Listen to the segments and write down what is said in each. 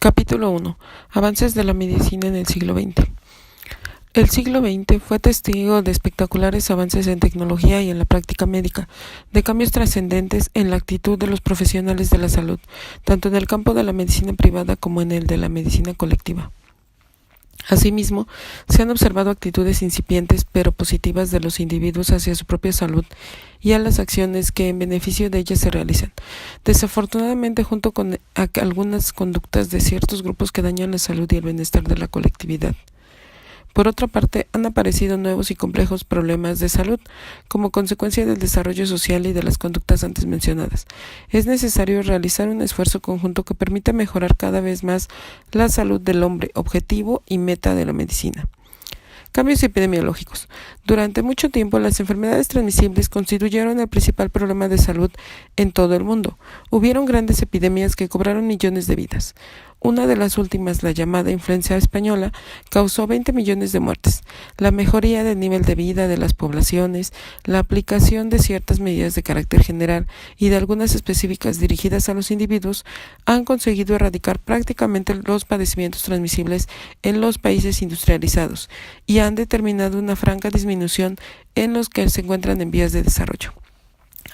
Capítulo 1. Avances de la medicina en el siglo XX. El siglo XX fue testigo de espectaculares avances en tecnología y en la práctica médica, de cambios trascendentes en la actitud de los profesionales de la salud, tanto en el campo de la medicina privada como en el de la medicina colectiva. Asimismo, se han observado actitudes incipientes pero positivas de los individuos hacia su propia salud y a las acciones que en beneficio de ella se realizan. Desafortunadamente, junto con algunas conductas de ciertos grupos que dañan la salud y el bienestar de la colectividad. Por otra parte, han aparecido nuevos y complejos problemas de salud como consecuencia del desarrollo social y de las conductas antes mencionadas. Es necesario realizar un esfuerzo conjunto que permita mejorar cada vez más la salud del hombre, objetivo y meta de la medicina. Cambios epidemiológicos. Durante mucho tiempo, las enfermedades transmisibles constituyeron el principal problema de salud en todo el mundo. Hubieron grandes epidemias que cobraron millones de vidas. Una de las últimas, la llamada influenza española, causó 20 millones de muertes. La mejoría del nivel de vida de las poblaciones, la aplicación de ciertas medidas de carácter general y de algunas específicas dirigidas a los individuos han conseguido erradicar prácticamente los padecimientos transmisibles en los países industrializados y han determinado una franca disminución en los que se encuentran en vías de desarrollo.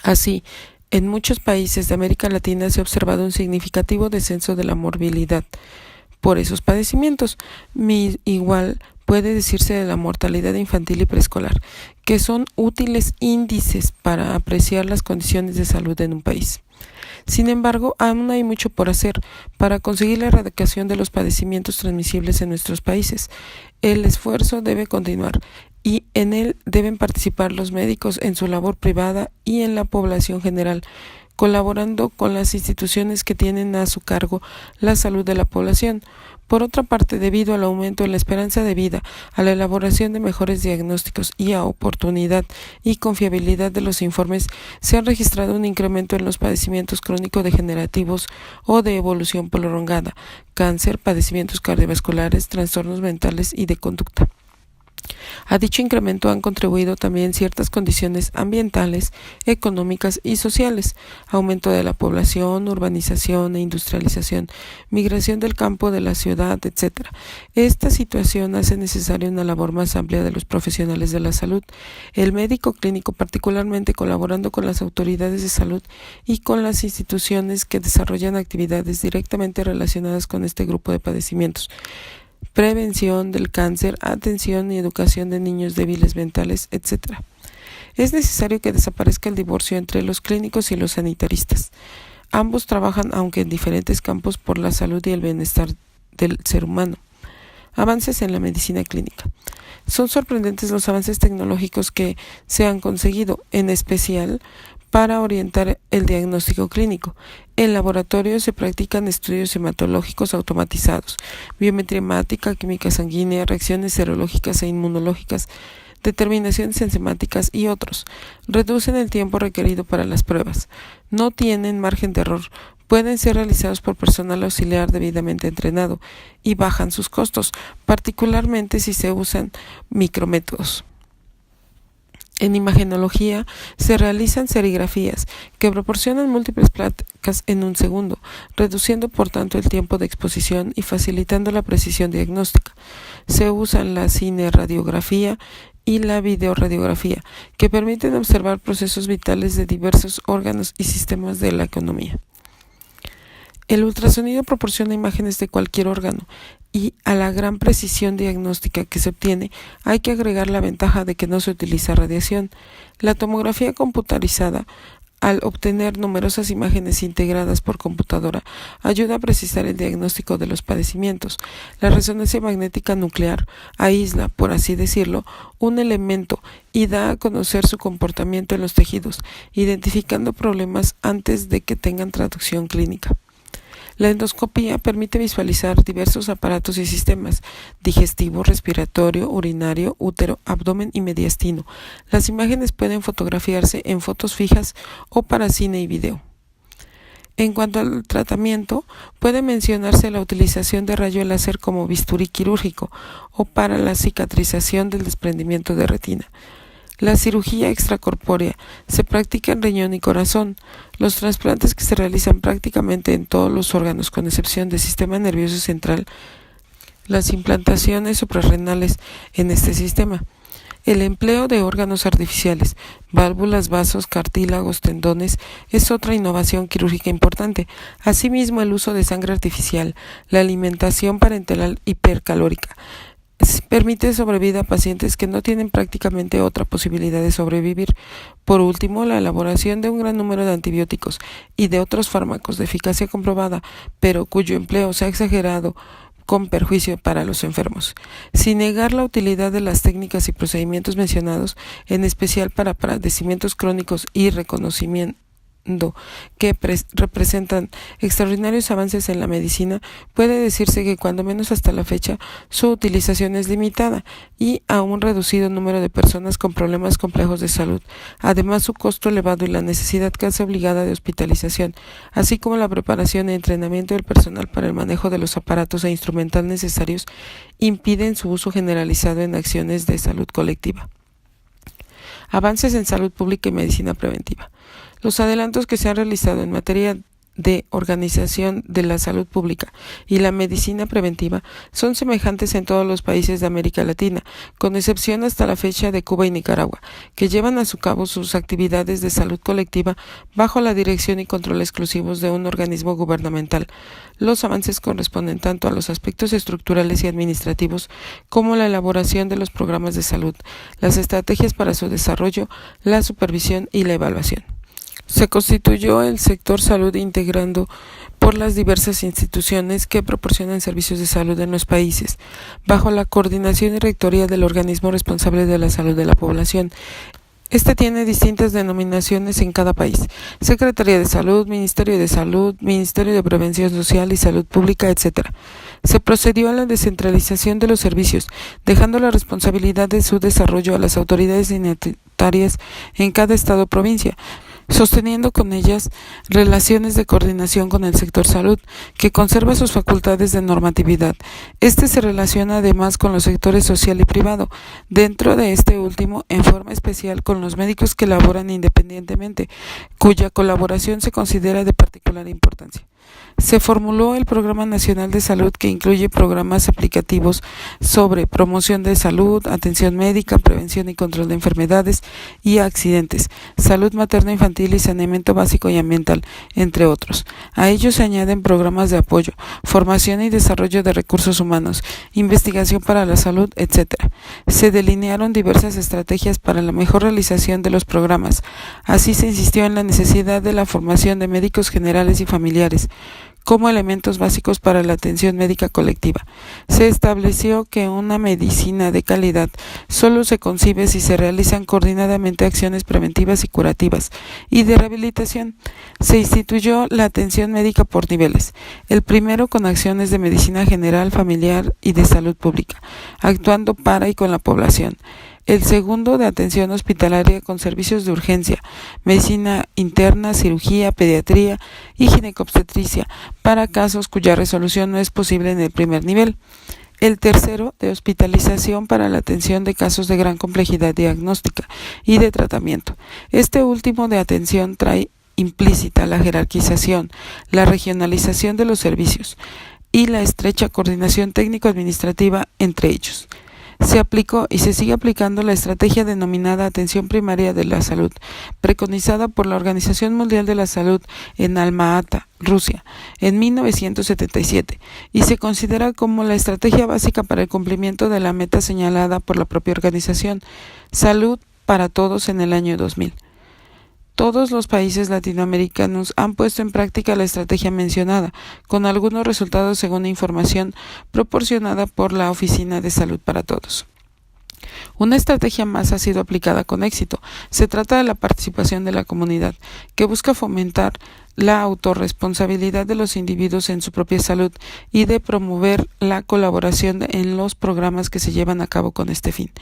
Así, en muchos países de América Latina se ha observado un significativo descenso de la morbilidad por esos padecimientos. Igual puede decirse de la mortalidad infantil y preescolar, que son útiles índices para apreciar las condiciones de salud en un país. Sin embargo, aún hay mucho por hacer para conseguir la erradicación de los padecimientos transmisibles en nuestros países. El esfuerzo debe continuar y en él deben participar los médicos en su labor privada y en la población general, colaborando con las instituciones que tienen a su cargo la salud de la población. Por otra parte, debido al aumento en la esperanza de vida, a la elaboración de mejores diagnósticos y a oportunidad y confiabilidad de los informes, se ha registrado un incremento en los padecimientos crónico-degenerativos o de evolución prolongada, cáncer, padecimientos cardiovasculares, trastornos mentales y de conducta. A dicho incremento han contribuido también ciertas condiciones ambientales, económicas y sociales, aumento de la población, urbanización e industrialización, migración del campo de la ciudad, etc. Esta situación hace necesaria una labor más amplia de los profesionales de la salud, el médico clínico particularmente colaborando con las autoridades de salud y con las instituciones que desarrollan actividades directamente relacionadas con este grupo de padecimientos. Prevención del cáncer, atención y educación de niños débiles mentales, etc. Es necesario que desaparezca el divorcio entre los clínicos y los sanitaristas. Ambos trabajan, aunque en diferentes campos, por la salud y el bienestar del ser humano. Avances en la medicina clínica. Son sorprendentes los avances tecnológicos que se han conseguido, en especial para orientar el diagnóstico clínico. En laboratorio se practican estudios hematológicos automatizados, biometría hemática, química sanguínea, reacciones serológicas e inmunológicas, determinaciones enzimáticas y otros. Reducen el tiempo requerido para las pruebas. No tienen margen de error. Pueden ser realizados por personal auxiliar debidamente entrenado y bajan sus costos, particularmente si se usan micrométodos. En imagenología se realizan serigrafías que proporcionan múltiples placas en un segundo, reduciendo por tanto el tiempo de exposición y facilitando la precisión diagnóstica. Se usan la cineradiografía y la videoradiografía, que permiten observar procesos vitales de diversos órganos y sistemas de la economía. El ultrasonido proporciona imágenes de cualquier órgano y a la gran precisión diagnóstica que se obtiene hay que agregar la ventaja de que no se utiliza radiación. La tomografía computarizada, al obtener numerosas imágenes integradas por computadora, ayuda a precisar el diagnóstico de los padecimientos. La resonancia magnética nuclear aísla, por así decirlo, un elemento y da a conocer su comportamiento en los tejidos, identificando problemas antes de que tengan traducción clínica. La endoscopía permite visualizar diversos aparatos y sistemas: digestivo, respiratorio, urinario, útero, abdomen y mediastino. Las imágenes pueden fotografiarse en fotos fijas o para cine y video. En cuanto al tratamiento, puede mencionarse la utilización de rayo láser como bisturí quirúrgico o para la cicatrización del desprendimiento de retina. La cirugía extracorpórea se practica en riñón y corazón. Los trasplantes que se realizan prácticamente en todos los órganos, con excepción del sistema nervioso central. Las implantaciones suprarrenales en este sistema. El empleo de órganos artificiales, válvulas, vasos, cartílagos, tendones, es otra innovación quirúrgica importante. Asimismo, el uso de sangre artificial, la alimentación parenteral hipercalórica, permite sobrevida a pacientes que no tienen prácticamente otra posibilidad de sobrevivir. Por último, la elaboración de un gran número de antibióticos y de otros fármacos de eficacia comprobada, pero cuyo empleo se ha exagerado con perjuicio para los enfermos. Sin negar la utilidad de las técnicas y procedimientos mencionados, en especial para padecimientos crónicos y reconocimiento que representan extraordinarios avances en la medicina, puede decirse que cuando menos hasta la fecha su utilización es limitada y a un reducido número de personas con problemas complejos de salud. Además, su costo elevado y la necesidad casi obligada de hospitalización, así como la preparación y entrenamiento del personal para el manejo de los aparatos e instrumental necesarios, impiden su uso generalizado en acciones de salud colectiva. Avances en salud pública y medicina preventiva. Los adelantos que se han realizado en materia de organización de la salud pública y la medicina preventiva son semejantes en todos los países de América Latina, con excepción hasta la fecha de Cuba y Nicaragua, que llevan a su cabo sus actividades de salud colectiva bajo la dirección y control exclusivos de un organismo gubernamental. Los avances corresponden tanto a los aspectos estructurales y administrativos como la elaboración de los programas de salud, las estrategias para su desarrollo, la supervisión y la evaluación. Se constituyó el sector salud integrando por las diversas instituciones que proporcionan servicios de salud en los países, bajo la coordinación y rectoría del organismo responsable de la salud de la población. Este tiene distintas denominaciones en cada país: Secretaría de Salud, Ministerio de Prevención Social y Salud Pública, etc. Se procedió a la descentralización de los servicios, dejando la responsabilidad de su desarrollo a las autoridades dignitarias en cada estado o provincia, sosteniendo con ellas relaciones de coordinación con el sector salud, que conserva sus facultades de normatividad. Este se relaciona además con los sectores social y privado, dentro de este último en forma especial con los médicos que laboran independientemente, cuya colaboración se considera de particular importancia. Se formuló el Programa Nacional de Salud, que incluye programas aplicativos sobre promoción de salud, atención médica, prevención y control de enfermedades y accidentes, salud materno-infantil y saneamiento básico y ambiental, entre otros. A ellos se añaden programas de apoyo, formación y desarrollo de recursos humanos, investigación para la salud, etc. Se delinearon diversas estrategias para la mejor realización de los programas. Así se insistió en la necesidad de la formación de médicos generales y familiares como elementos básicos para la atención médica colectiva. Se estableció que una medicina de calidad solo se concibe si se realizan coordinadamente acciones preventivas y curativas y de rehabilitación. Se instituyó la atención médica por niveles, el primero con acciones de medicina general, familiar y de salud pública, actuando para y con la población. El segundo de atención hospitalaria con servicios de urgencia, medicina interna, cirugía, pediatría y ginecobstetricia para casos cuya resolución no es posible en el primer nivel. El tercero de hospitalización para la atención de casos de gran complejidad diagnóstica y de tratamiento. Este último de atención trae implícita la jerarquización, la regionalización de los servicios y la estrecha coordinación técnico-administrativa entre ellos. Se aplicó y se sigue aplicando la estrategia denominada Atención Primaria de la Salud, preconizada por la Organización Mundial de la Salud en Alma-Ata, Rusia, en 1977, y se considera como la estrategia básica para el cumplimiento de la meta señalada por la propia organización, Salud para Todos, en el año 2000. Todos los países latinoamericanos han puesto en práctica la estrategia mencionada, con algunos resultados según información proporcionada por la Oficina de Salud para Todos. Una estrategia más ha sido aplicada con éxito. Se trata de la participación de la comunidad, que busca fomentar la autorresponsabilidad de los individuos en su propia salud y de promover la colaboración en los programas que se llevan a cabo con este fin.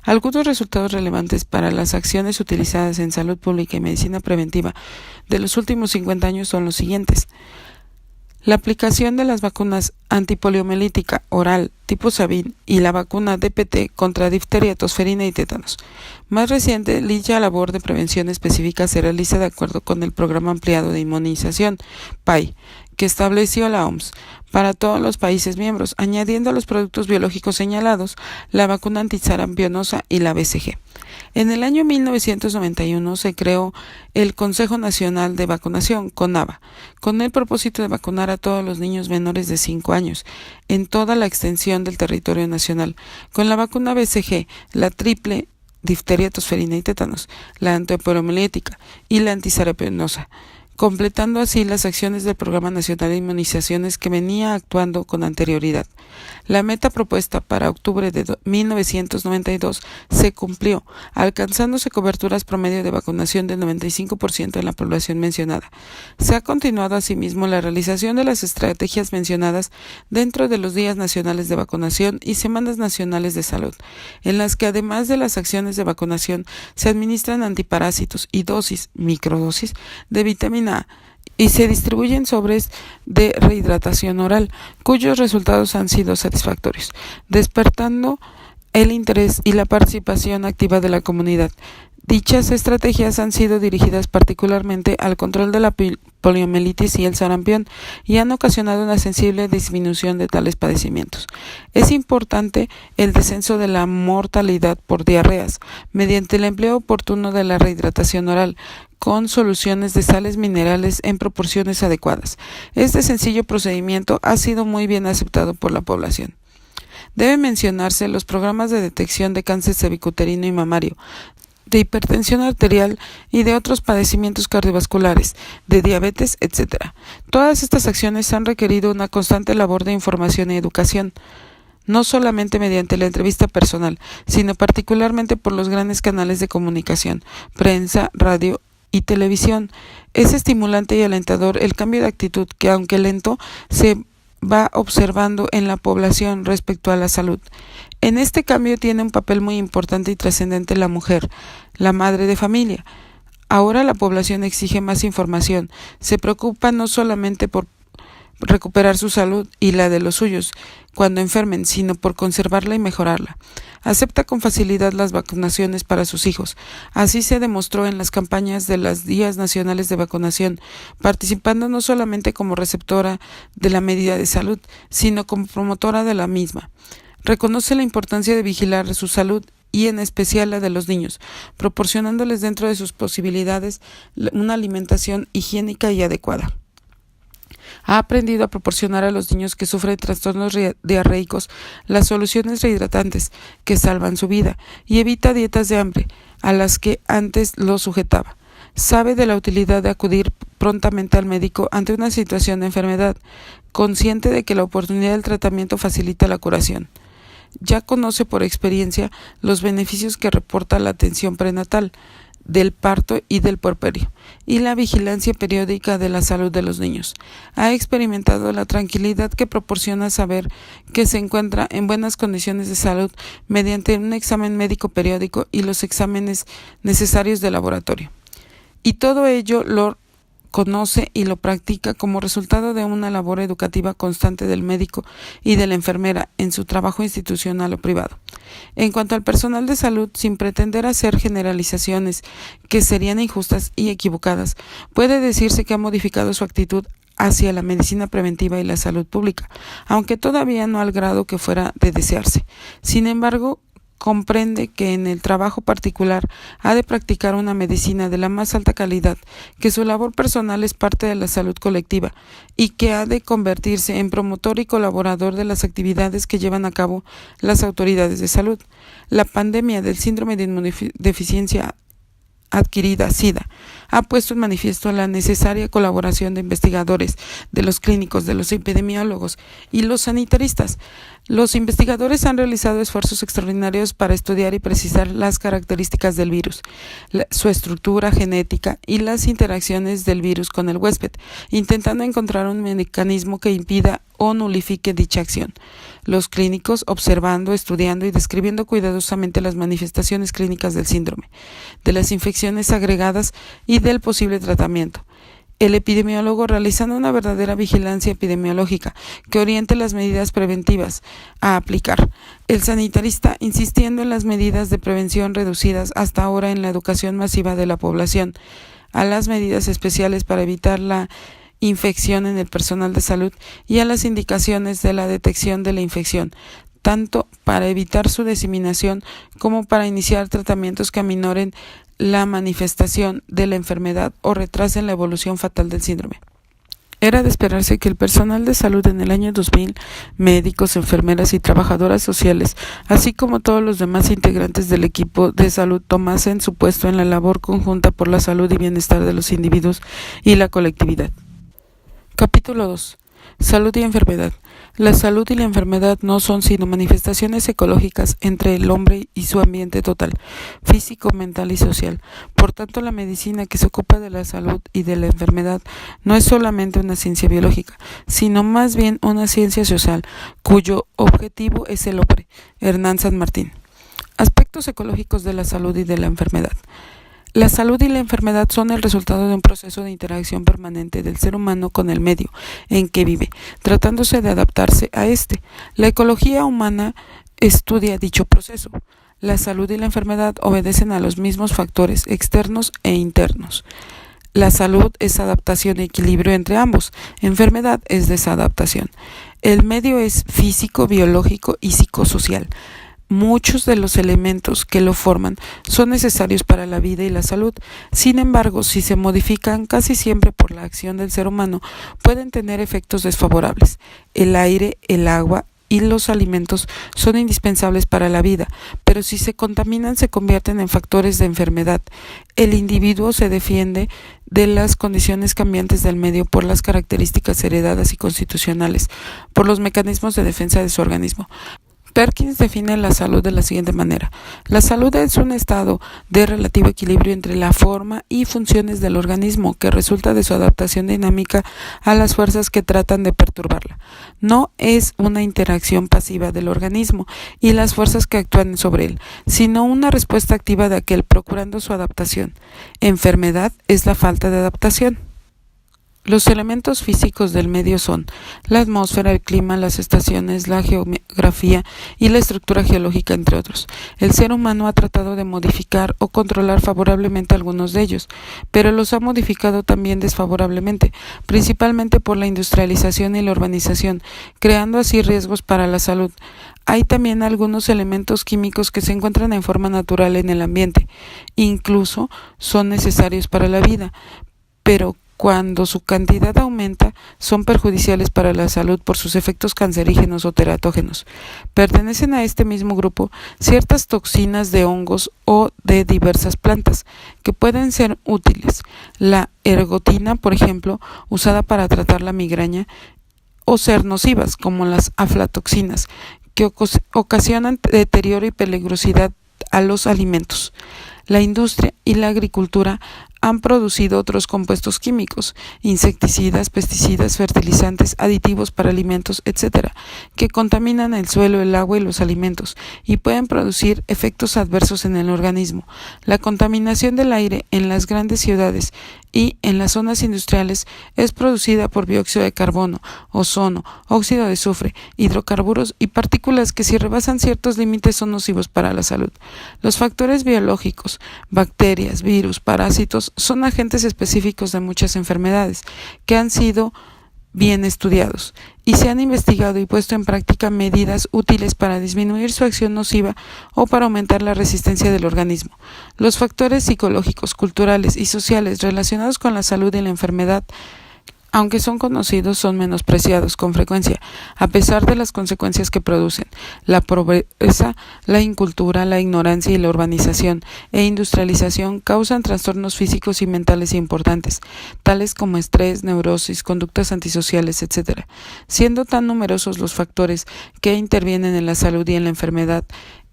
Algunos resultados relevantes para las acciones utilizadas en salud pública y medicina preventiva de los últimos 50 años son los siguientes. La aplicación de las vacunas antipoliomielítica oral tipo Sabin y la vacuna DPT contra difteria, tosferina y tétanos. Más reciente, dicha labor de prevención específica se realiza de acuerdo con el Programa Ampliado de Inmunización, PAI, que estableció la OMS para todos los países miembros, añadiendo a los productos biológicos señalados la vacuna antisarampionosa y la BCG. En el año 1991 se creó el Consejo Nacional de Vacunación, CONAVA, con el propósito de vacunar a todos los niños menores de 5 años en toda la extensión del territorio nacional, con la vacuna BCG, la triple difteria, tosferina y tétanos, la antipoliomielítica y la antisarampionosa, completando así las acciones del Programa Nacional de Inmunizaciones que venía actuando con anterioridad. La meta propuesta para octubre de 1992 se cumplió, alcanzándose coberturas promedio de vacunación del 95% en la población mencionada. Se ha continuado asimismo la realización de las estrategias mencionadas dentro de los días nacionales de vacunación y semanas nacionales de salud, en las que además de las acciones de vacunación se administran antiparásitos y dosis, microdosis, de vitamina A, y se distribuyen sobres de rehidratación oral, cuyos resultados han sido satisfactorios, despertando el interés y la participación activa de la comunidad. Dichas estrategias han sido dirigidas particularmente al control de la poliomielitis y el sarampión y han ocasionado una sensible disminución de tales padecimientos. Es importante el descenso de la mortalidad por diarreas mediante el empleo oportuno de la rehidratación oral con soluciones de sales minerales en proporciones adecuadas. Este sencillo procedimiento ha sido muy bien aceptado por la población. Deben mencionarse los programas de detección de cáncer cervicuterino y mamario, de hipertensión arterial y de otros padecimientos cardiovasculares, de diabetes, etc. Todas estas acciones han requerido una constante labor de información y educación, no solamente mediante la entrevista personal, sino particularmente por los grandes canales de comunicación, prensa, radio y televisión. Es estimulante y alentador el cambio de actitud que, aunque lento, se va observando en la población respecto a la salud. En este cambio tiene un papel muy importante y trascendente la mujer, la madre de familia. Ahora la población exige más información, se preocupa no solamente por recuperar su salud y la de los suyos cuando enfermen, sino por conservarla y mejorarla. Acepta con facilidad las vacunaciones para sus hijos. Así se demostró en las campañas de los días nacionales de vacunación, participando no solamente como receptora de la medida de salud, sino como promotora de la misma. Reconoce la importancia de vigilar su salud y en especial la de los niños, proporcionándoles dentro de sus posibilidades una alimentación higiénica y adecuada. Ha aprendido a proporcionar a los niños que sufren trastornos diarreicos las soluciones rehidratantes que salvan su vida y evita dietas de hambre a las que antes los sujetaba. Sabe de la utilidad de acudir prontamente al médico ante una situación de enfermedad, consciente de que la oportunidad del tratamiento facilita la curación. Ya conoce por experiencia los beneficios que reporta la atención prenatal, del parto y del puerperio, y la vigilancia periódica de la salud de los niños. Ha experimentado la tranquilidad que proporciona saber que se encuentra en buenas condiciones de salud mediante un examen médico periódico y los exámenes necesarios de laboratorio. Y todo ello lo conoce y lo practica como resultado de una labor educativa constante del médico y de la enfermera en su trabajo institucional o privado. En cuanto al personal de salud, sin pretender hacer generalizaciones que serían injustas y equivocadas, puede decirse que ha modificado su actitud hacia la medicina preventiva y la salud pública, aunque todavía no al grado que fuera de desearse. Sin embargo, comprende que en el trabajo particular ha de practicar una medicina de la más alta calidad, que su labor personal es parte de la salud colectiva y que ha de convertirse en promotor y colaborador de las actividades que llevan a cabo las autoridades de salud. La pandemia del síndrome de inmunodeficiencia adquirida SIDA ha puesto en manifiesto la necesaria colaboración de investigadores, de los clínicos, de los epidemiólogos y los sanitaristas. Los investigadores han realizado esfuerzos extraordinarios para estudiar y precisar las características del virus, su estructura genética y las interacciones del virus con el huésped, intentando encontrar un mecanismo que impida o nulifique dicha acción. Los clínicos observando, estudiando y describiendo cuidadosamente las manifestaciones clínicas del síndrome, de las infecciones agregadas y del posible tratamiento. el epidemiólogo realizando una verdadera vigilancia epidemiológica que oriente las medidas preventivas a aplicar, el sanitarista insistiendo en las medidas de prevención reducidas hasta ahora en la educación masiva de la población, a las medidas especiales para evitar la infección en el personal de salud y a las indicaciones de la detección de la infección, tanto para evitar su diseminación como para iniciar tratamientos que aminoren la manifestación de la enfermedad o retrasen la evolución fatal del síndrome. Era de esperarse que el personal de salud en el año 2000, médicos, enfermeras y trabajadoras sociales, así como todos los demás integrantes del equipo de salud, tomasen su puesto en la labor conjunta por la salud y bienestar de los individuos y la colectividad. Capítulo 2. Salud y enfermedad. La salud y la enfermedad no son sino manifestaciones ecológicas entre el hombre y su ambiente total, físico, mental y social. Por tanto, la medicina que se ocupa de la salud y de la enfermedad no es solamente una ciencia biológica, sino más bien una ciencia social, cuyo objetivo es el hombre. Hernán San Martín. Aspectos ecológicos de la salud y de la enfermedad. La salud y la enfermedad son el resultado de un proceso de interacción permanente del ser humano con el medio en que vive, tratándose de adaptarse a este. La ecología humana estudia dicho proceso. La salud y la enfermedad obedecen a los mismos factores externos e internos. La salud es adaptación y equilibrio entre ambos. Enfermedad es desadaptación. El medio es físico, biológico y psicosocial. Muchos de los elementos que lo forman son necesarios para la vida y la salud. Sin embargo, si se modifican casi siempre por la acción del ser humano, pueden tener efectos desfavorables. El aire, el agua y los alimentos son indispensables para la vida, pero si se contaminan se convierten en factores de enfermedad. El individuo se defiende de las condiciones cambiantes del medio por las características heredadas y constitucionales, por los mecanismos de defensa de su organismo. Perkins define la salud de la siguiente manera. La salud es un estado de relativo equilibrio entre la forma y funciones del organismo que resulta de su adaptación dinámica a las fuerzas que tratan de perturbarla. No es una interacción pasiva del organismo y las fuerzas que actúan sobre él, sino una respuesta activa de aquel procurando su adaptación. Enfermedad es la falta de adaptación. Los elementos físicos del medio son la atmósfera, el clima, las estaciones, la geografía y la estructura geológica, entre otros. El ser humano ha tratado de modificar o controlar favorablemente algunos de ellos, pero los ha modificado también desfavorablemente, principalmente por la industrialización y la urbanización, creando así riesgos para la salud. Hay también algunos elementos químicos que se encuentran en forma natural en el ambiente, incluso son necesarios para la vida, pero cuando su cantidad aumenta, son perjudiciales para la salud por sus efectos cancerígenos o teratógenos. Pertenecen a este mismo grupo ciertas toxinas de hongos o de diversas plantas que pueden ser útiles. La ergotina, por ejemplo, usada para tratar la migraña, o ser nocivas, como las aflatoxinas, que ocasionan deterioro y peligrosidad a los alimentos. La industria y la agricultura han producido otros compuestos químicos, insecticidas, pesticidas, fertilizantes, aditivos para alimentos, etc., que contaminan el suelo, el agua y los alimentos y pueden producir efectos adversos en el organismo. La contaminación del aire en las grandes ciudades y en las zonas industriales es producida por dióxido de carbono, ozono, óxido de azufre, hidrocarburos y partículas que si rebasan ciertos límites son nocivos para la salud. Los factores biológicos, bacterias, virus, parásitos, son agentes específicos de muchas enfermedades que han sido bien estudiados y se han investigado y puesto en práctica medidas útiles para disminuir su acción nociva o para aumentar la resistencia del organismo. Los factores psicológicos, culturales y sociales relacionados con la salud y la enfermedad, aunque son conocidos, son menospreciados con frecuencia, a pesar de las consecuencias que producen. La pobreza, la incultura, la ignorancia y la urbanización e industrialización causan trastornos físicos y mentales importantes, tales como estrés, neurosis, conductas antisociales, etc. Siendo tan numerosos los factores que intervienen en la salud y en la enfermedad,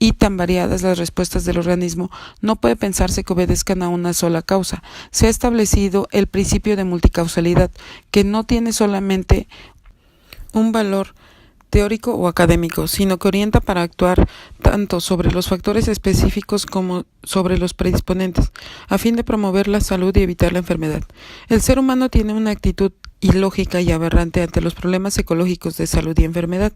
y tan variadas las respuestas del organismo, no puede pensarse que obedezcan a una sola causa. Se ha establecido el principio de multicausalidad, que no tiene solamente un valor teórico o académico, sino que orienta para actuar tanto sobre los factores específicos como sobre los predisponentes, a fin de promover la salud y evitar la enfermedad. El ser humano tiene una actitud ilógica y aberrante ante los problemas ecológicos de salud y enfermedad.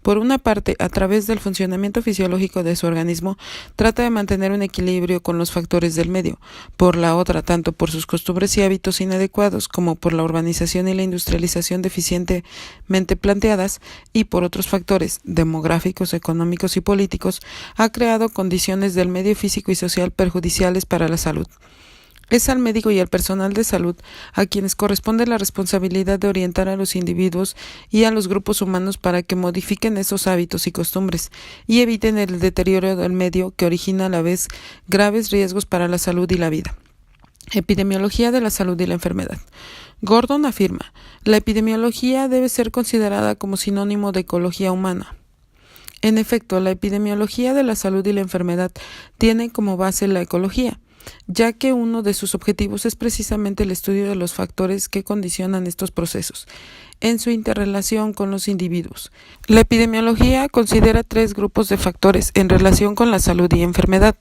Por una parte, a través del funcionamiento fisiológico de su organismo, trata de mantener un equilibrio con los factores del medio. Por la otra, tanto por sus costumbres y hábitos inadecuados como por la urbanización y la industrialización deficientemente planteadas y por otros factores demográficos, económicos y políticos, ha creado condiciones del medio físico y social perjudiciales para la salud. Es al médico y al personal de salud a quienes corresponde la responsabilidad de orientar a los individuos y a los grupos humanos para que modifiquen esos hábitos y costumbres y eviten el deterioro del medio que origina a la vez graves riesgos para la salud y la vida. Epidemiología de la salud y la enfermedad. Gordon afirma, la epidemiología debe ser considerada como sinónimo de ecología humana. En efecto, la epidemiología de la salud y la enfermedad tiene como base la ecología, ya que uno de sus objetivos es precisamente el estudio de los factores que condicionan estos procesos en su interrelación con los individuos. La epidemiología considera 3 grupos de factores en relación con la salud y enfermedad.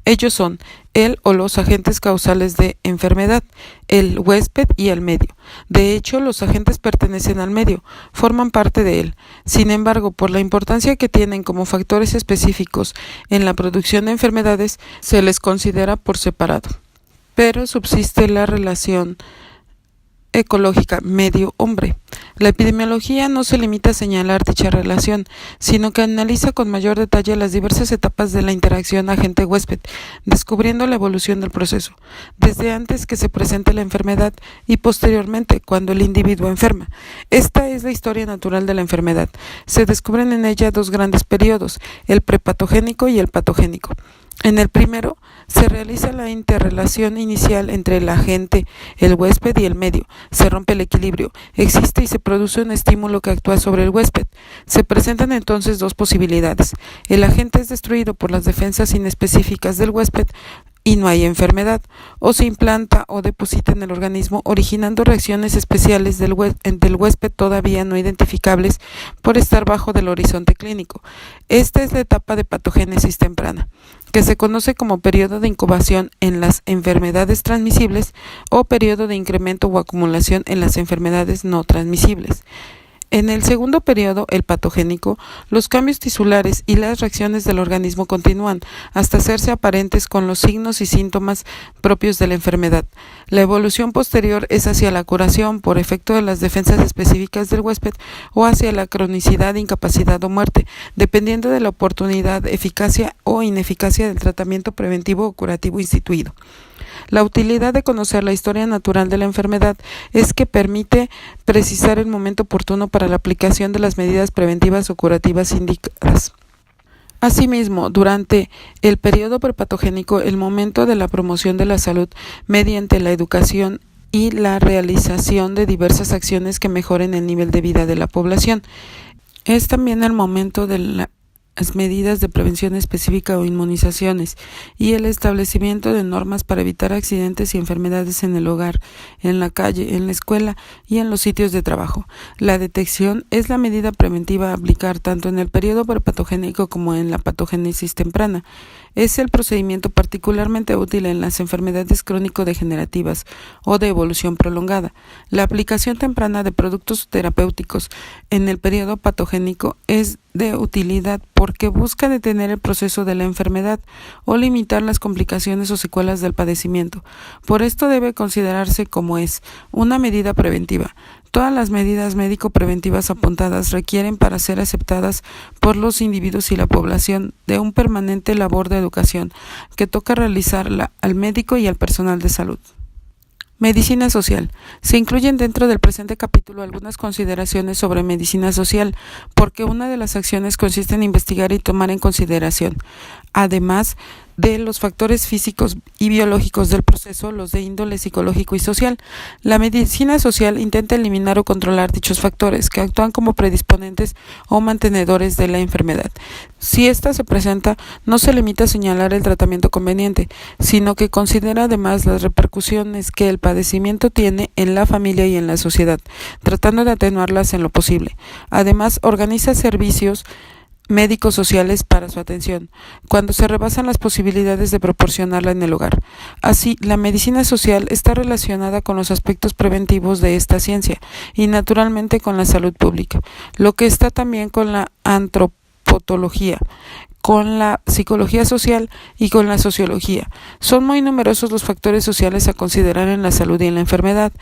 Ellos son el o los agentes causales de enfermedad, el huésped y el medio. De hecho, los agentes pertenecen al medio, forman parte de él. Sin embargo, por la importancia que tienen como factores específicos en la producción de enfermedades, se les considera por separado. Pero subsiste la relación ecológica medio-hombre. La epidemiología no se limita a señalar dicha relación, sino que analiza con mayor detalle las diversas etapas de la interacción agente-huésped, descubriendo la evolución del proceso, desde antes que se presente la enfermedad y posteriormente cuando el individuo enferma. Esta es la historia natural de la enfermedad. Se descubren en ella 2 grandes periodos, el prepatogénico y el patogénico. En el primero, se realiza la interrelación inicial entre el agente, el huésped y el medio. Se rompe el equilibrio, existe y se produce un estímulo que actúa sobre el huésped. Se presentan entonces 2 posibilidades. El agente es destruido por las defensas inespecíficas del huésped y no hay enfermedad, o se implanta o deposita en el organismo, originando reacciones especiales del huésped todavía no identificables por estar bajo del horizonte clínico. Esta es la etapa de patogénesis temprana, que se conoce como periodo de incubación en las enfermedades transmisibles o periodo de incremento o acumulación en las enfermedades no transmisibles. En el segundo periodo, el patogénico, los cambios tisulares y las reacciones del organismo continúan hasta hacerse aparentes con los signos y síntomas propios de la enfermedad. La evolución posterior es hacia la curación por efecto de las defensas específicas del huésped o hacia la cronicidad, incapacidad o muerte, dependiendo de la oportunidad, eficacia o ineficacia del tratamiento preventivo o curativo instituido. La utilidad de conocer la historia natural de la enfermedad es que permite precisar el momento oportuno para la aplicación de las medidas preventivas o curativas indicadas. Asimismo, durante el periodo prepatogénico, el momento de la promoción de la salud mediante la educación y la realización de diversas acciones que mejoren el nivel de vida de la población. Es también el momento de las medidas de prevención específica o inmunizaciones y el establecimiento de normas para evitar accidentes y enfermedades en el hogar, en la calle, en la escuela y en los sitios de trabajo. La detección es la medida preventiva a aplicar tanto en el periodo prepatogénico como en la patogénesis temprana. Es el procedimiento particularmente útil en las enfermedades crónico-degenerativas o de evolución prolongada. La aplicación temprana de productos terapéuticos en el periodo patogénico es de utilidad porque busca detener el proceso de la enfermedad o limitar las complicaciones o secuelas del padecimiento. Por esto debe considerarse como es una medida preventiva. Todas las medidas médico-preventivas apuntadas requieren, para ser aceptadas por los individuos y la población, de un permanente labor de educación que toca realizarla al médico y al personal de salud. Medicina social. Se incluyen dentro del presente capítulo algunas consideraciones sobre medicina social, porque una de las acciones consiste en investigar y tomar en consideración además de los factores físicos y biológicos del proceso, los de índole psicológico y social. La medicina social intenta eliminar o controlar dichos factores que actúan como predisponentes o mantenedores de la enfermedad. Si ésta se presenta, no se limita a señalar el tratamiento conveniente, sino que considera además las repercusiones que el padecimiento tiene en la familia y en la sociedad, tratando de atenuarlas en lo posible. Además, organiza servicios médicos sociales para su atención, cuando se rebasan las posibilidades de proporcionarla en el hogar. Así, la medicina social está relacionada con los aspectos preventivos de esta ciencia y naturalmente con la salud pública, lo que está también con la antropología, con la psicología social y con la sociología. Son muy numerosos los factores sociales a considerar en la salud y en la enfermedad.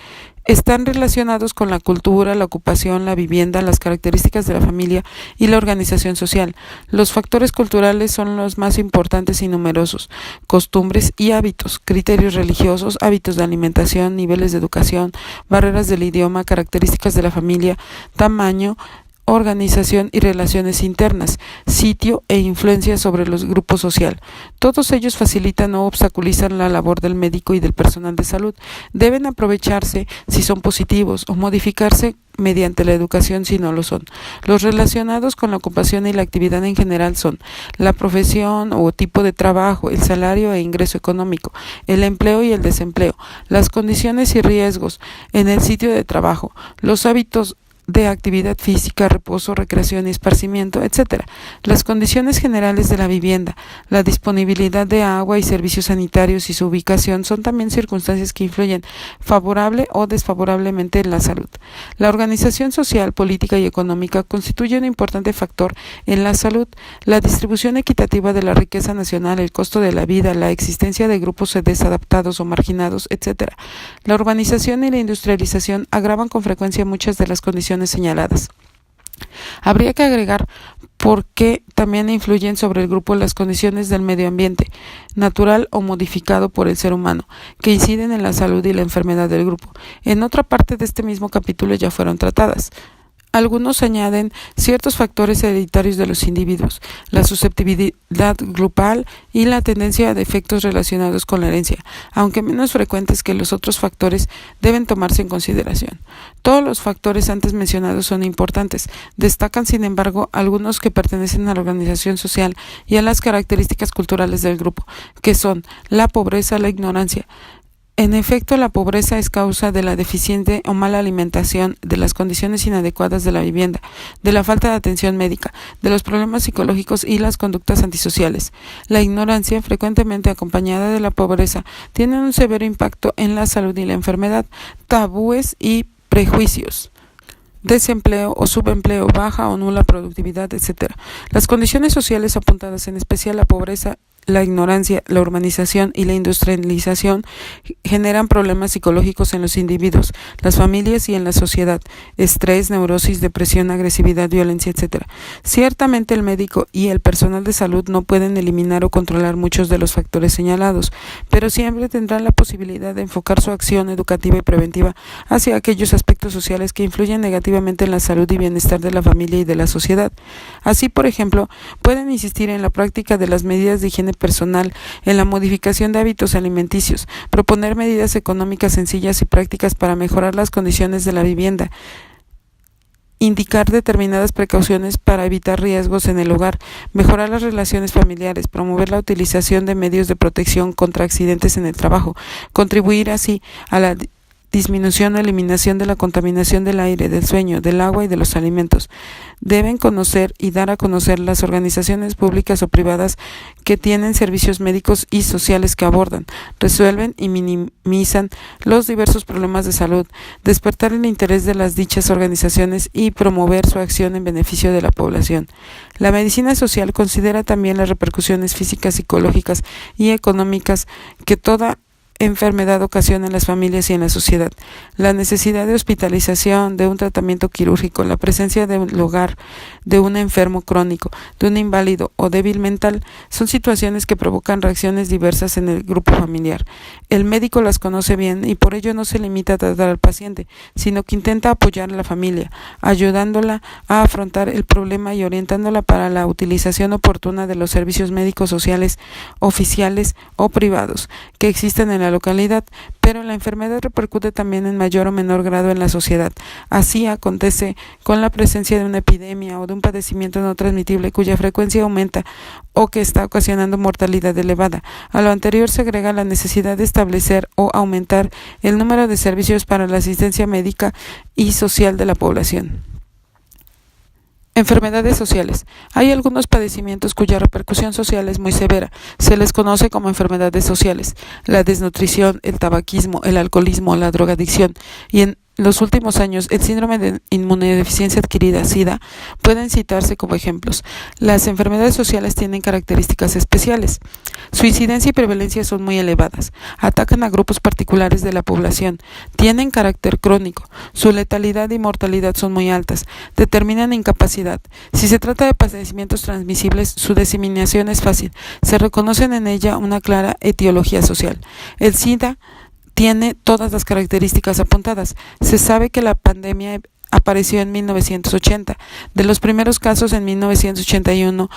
Están relacionados con la cultura, la ocupación, la vivienda, las características de la familia y la organización social. Los factores culturales son los más importantes y numerosos: costumbres y hábitos, criterios religiosos, hábitos de alimentación, niveles de educación, barreras del idioma, características de la familia, tamaño, organización y relaciones internas, sitio e influencia sobre el grupo social. Todos ellos facilitan o obstaculizan la labor del médico y del personal de salud. Deben aprovecharse si son positivos o modificarse mediante la educación si no lo son. Los relacionados con la ocupación y la actividad en general son la profesión o tipo de trabajo, el salario e ingreso económico, el empleo y el desempleo, las condiciones y riesgos en el sitio de trabajo, los hábitos de actividad física, reposo, recreación y esparcimiento, etc. Las condiciones generales de la vivienda, la disponibilidad de agua y servicios sanitarios y su ubicación son también circunstancias que influyen favorable o desfavorablemente en la salud. La organización social, política y económica constituye un importante factor en la salud. La distribución equitativa de la riqueza nacional, el costo de la vida, la existencia de grupos desadaptados o marginados, etc. La urbanización y la industrialización agravan con frecuencia muchas de las condiciones señaladas. Habría que agregar por qué también influyen sobre el grupo las condiciones del medio ambiente, natural o modificado por el ser humano, que inciden en la salud y la enfermedad del grupo. En otra parte de este mismo capítulo ya fueron tratadas. Algunos añaden ciertos factores hereditarios de los individuos, la susceptibilidad grupal y la tendencia a defectos relacionados con la herencia, aunque menos frecuentes que los otros factores, deben tomarse en consideración. Todos los factores antes mencionados son importantes. Destacan, sin embargo, algunos que pertenecen a la organización social y a las características culturales del grupo, que son la pobreza, la ignorancia. En efecto, la pobreza es causa de la deficiente o mala alimentación, de las condiciones inadecuadas de la vivienda, de la falta de atención médica, de los problemas psicológicos y las conductas antisociales. La ignorancia, frecuentemente acompañada de la pobreza, tiene un severo impacto en la salud y la enfermedad. Tabúes y prejuicios. Desempleo o subempleo, baja o nula productividad, etc. Las condiciones sociales apuntadas, en especial la pobreza, la ignorancia, la urbanización y la industrialización, generan problemas psicológicos en los individuos, las familias y en la sociedad: estrés, neurosis, depresión, agresividad, violencia, etc. Ciertamente el médico y el personal de salud no pueden eliminar o controlar muchos de los factores señalados, pero siempre tendrán la posibilidad de enfocar su acción educativa y preventiva hacia aquellos aspectos sociales que influyen negativamente en la salud y bienestar de la familia y de la sociedad. Así, por ejemplo, pueden insistir en la práctica de las medidas de higiene personal, en la modificación de hábitos alimenticios, proponer medidas económicas sencillas y prácticas para mejorar las condiciones de la vivienda, indicar determinadas precauciones para evitar riesgos en el hogar, mejorar las relaciones familiares, promover la utilización de medios de protección contra accidentes en el trabajo, contribuir así a la disminución o eliminación de la contaminación del aire, del sueño, del agua y de los alimentos. Deben conocer y dar a conocer las organizaciones públicas o privadas que tienen servicios médicos y sociales que abordan, resuelven y minimizan los diversos problemas de salud, despertar el interés de las dichas organizaciones y promover su acción en beneficio de la población. La medicina social considera también las repercusiones físicas, psicológicas y económicas que toda enfermedad ocasiona en las familias y en la sociedad. La necesidad de hospitalización, de un tratamiento quirúrgico, la presencia del hogar de un enfermo crónico, de un inválido o débil mental, son situaciones que provocan reacciones diversas en el grupo familiar. El médico las conoce bien y por ello no se limita a tratar al paciente, sino que intenta apoyar a la familia, ayudándola a afrontar el problema y orientándola para la utilización oportuna de los servicios médicos sociales, oficiales o privados que existen en la localidad, pero la enfermedad repercute también en mayor o menor grado en la sociedad. Así acontece con la presencia de una epidemia o de un padecimiento no transmitible cuya frecuencia aumenta o que está ocasionando mortalidad elevada. A lo anterior se agrega la necesidad de establecer o aumentar el número de servicios para la asistencia médica y social de la población. Enfermedades sociales. Hay algunos padecimientos cuya repercusión social es muy severa. Se les conoce como enfermedades sociales. La desnutrición, el tabaquismo, el alcoholismo, la drogadicción y en los últimos años el síndrome de inmunodeficiencia adquirida, SIDA, pueden citarse como ejemplos. Las enfermedades sociales tienen características especiales. Su incidencia y prevalencia son muy elevadas. Atacan a grupos particulares de la población. Tienen carácter crónico. Su letalidad y mortalidad son muy altas. Determinan incapacidad. Si se trata de padecimientos transmisibles, su diseminación es fácil. Se reconocen en ella una clara etiología social. El SIDA tiene todas las características apuntadas. Se sabe que la pandemia apareció en 1980. De los primeros casos en 1981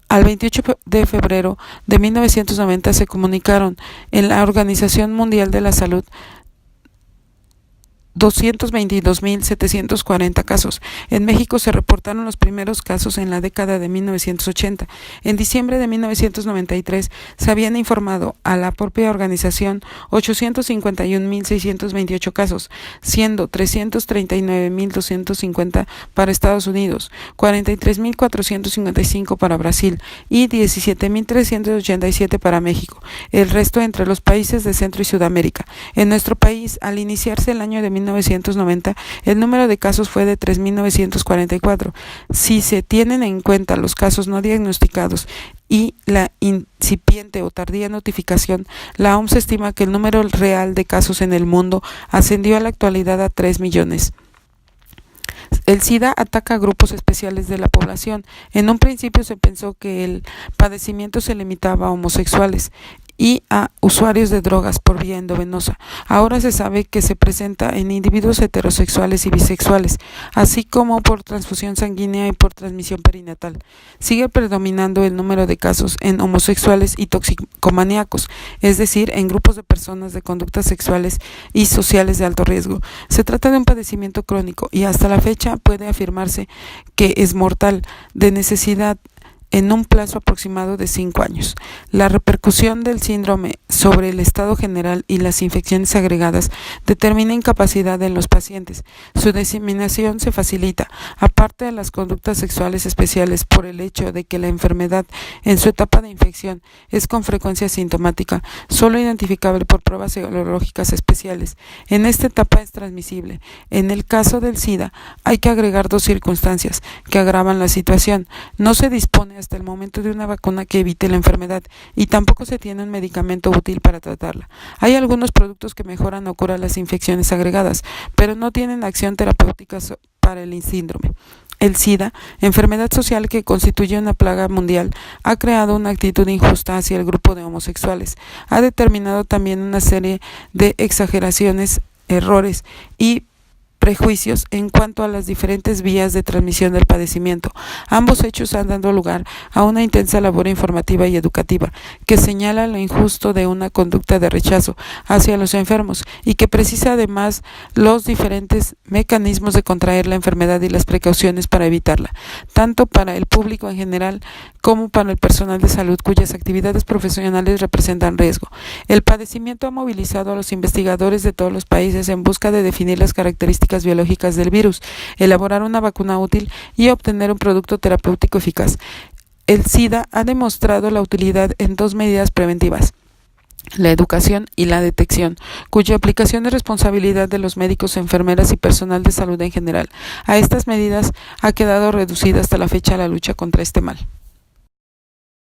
al 28 de febrero de 1990 se comunicaron en la Organización Mundial de la Salud 222.740 casos. En México se reportaron los primeros casos en la década de 1980. En diciembre de 1993 se habían informado a la propia organización 851.628 casos, siendo 339.250 para Estados Unidos, 43.455 para Brasil y 17.387 para México, el resto entre los países de Centro y Sudamérica. En nuestro país, al iniciarse el año de 1990, el número de casos fue de 3.944. Si se tienen en cuenta los casos no diagnosticados y la incipiente o tardía notificación, la OMS estima que el número real de casos en el mundo ascendió a la actualidad a 3 millones. El SIDA ataca a grupos especiales de la población. En un principio se pensó que el padecimiento se limitaba a homosexuales y a usuarios de drogas por vía endovenosa. Ahora se sabe que se presenta en individuos heterosexuales y bisexuales, así como por transfusión sanguínea y por transmisión perinatal. Sigue predominando el número de casos en homosexuales y toxicomaníacos, es decir, en grupos de personas de conductas sexuales y sociales de alto riesgo. Se trata de un padecimiento crónico y hasta la fecha puede afirmarse que es mortal, de necesidad en un plazo aproximado de 5 años. La repercusión del síndrome sobre el estado general y las infecciones agregadas determina incapacidad en los pacientes. Su diseminación se facilita, aparte de las conductas sexuales especiales, por el hecho de que la enfermedad en su etapa de infección es con frecuencia sintomática, solo identificable por pruebas serológicas especiales. En esta etapa es transmisible. En el caso del SIDA hay que agregar 2 circunstancias que agravan la situación. No se dispone hasta el momento de una vacuna que evite la enfermedad y tampoco se tiene un medicamento útil para tratarla. Hay algunos productos que mejoran o curan las infecciones agregadas, pero no tienen acción terapéutica para el síndrome. El SIDA, enfermedad social que constituye una plaga mundial, ha creado una actitud injusta hacia el grupo de homosexuales. Ha determinado también una serie de exageraciones, errores y prejuicios en cuanto a las diferentes vías de transmisión del padecimiento. Ambos hechos han dado lugar a una intensa labor informativa y educativa que señala lo injusto de una conducta de rechazo hacia los enfermos y que precisa además los diferentes mecanismos de contraer la enfermedad y las precauciones para evitarla, tanto para el público en general como para el personal de salud cuyas actividades profesionales representan riesgo. El padecimiento ha movilizado a los investigadores de todos los países en busca de definir las características biológicas del virus, elaborar una vacuna útil y obtener un producto terapéutico eficaz. El SIDA ha demostrado la utilidad en 2 medidas preventivas: la educación y la detección, cuya aplicación es responsabilidad de los médicos, enfermeras y personal de salud en general. A estas medidas ha quedado reducida hasta la fecha la lucha contra este mal.